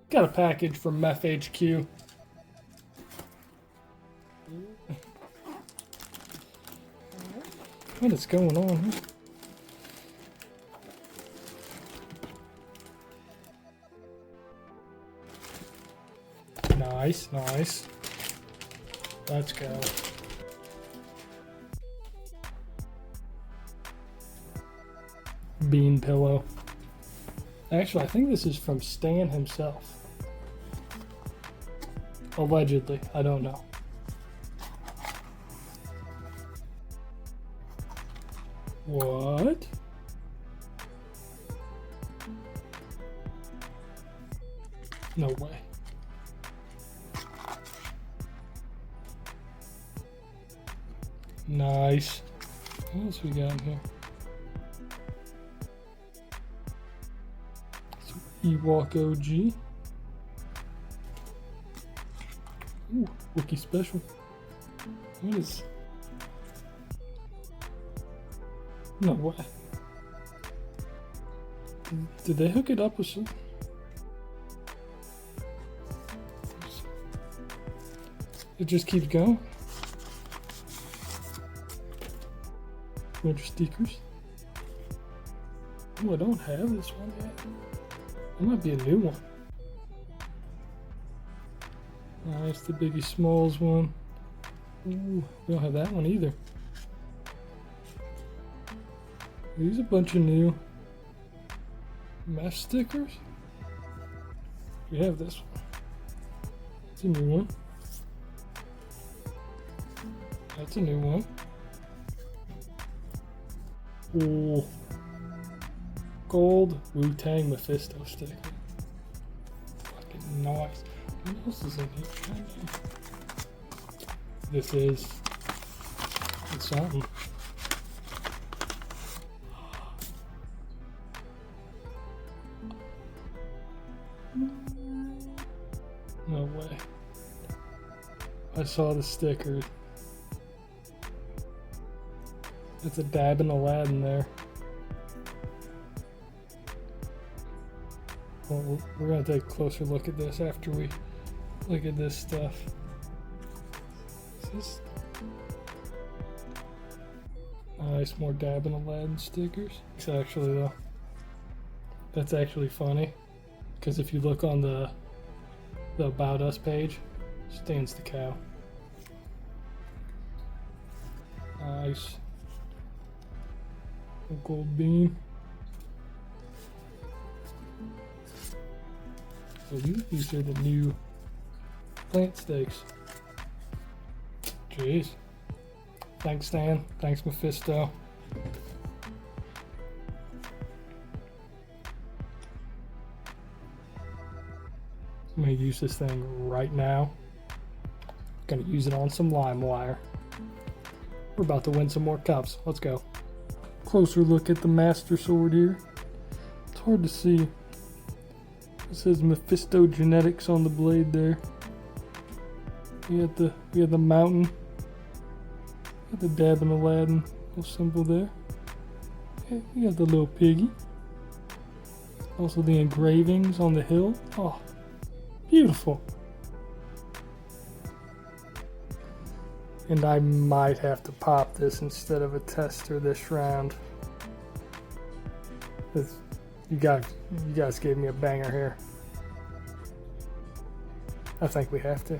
Got a package from Meth HQ. What is going on here? Nice, nice. Let's go. Bean pillow. Actually, I think this is from Stan himself. Allegedly, I don't know. What? No way. Nice. What else we got in here? Some Ewok OG. Ooh, Wookiee special. What is... No way. Did they hook it up with some... It just keeps going? Winter stickers. Oh, I don't have this one yet. It might be a new one. Nice, the Biggie Smalls one. Ooh, we don't have that one either. These are a bunch of new mesh stickers. We have this one. It's a new one. That's a new one. Ooh. Gold Wu-Tang Mephisto sticker. Fucking nice. What else is in here? This is... It's something. No way. I saw the sticker. It's a dab in Aladdin there. Well, we're gonna take a closer look at this after we look at this stuff. Is this... Nice, more dab in Aladdin stickers. It's actually though, that's actually funny, because if you look on the About Us page, Stan's the cow. Nice. A gold bean. So these are the new plant stakes. Jeez. Thanks, Stan. Thanks, Mephisto. I'm gonna use this thing right now. Gonna use it on some LimeWire. We're about to win some more cups. Let's go. Closer look at the Master Sword here. It's hard to see. It says Mephisto Genetics on the blade there. We got the mountain. Got the dab in Aladdin little symbol there. Okay, we got the little piggy. Also the engravings on the hill. Oh, beautiful. And I might have to pop this instead of a tester this round. You guys gave me a banger here. I think we have to.